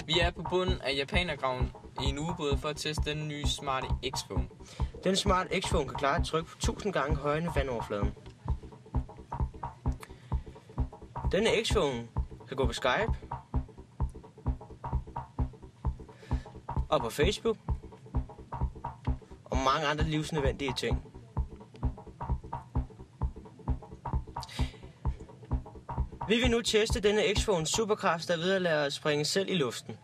Vi er på bunden af Japanergraven i en ubåd for at teste den nye smarte X-Phone. Den smarte X-Phone kan klare et tryk på 1000 gange højere end vandoverfladen. Denne X-Phone kan gå på Skype og på Facebook og mange andre livsnødvendige ting. Vi vil nu teste denne X-Phones superkraft, der ved at lade os springe selv i luften.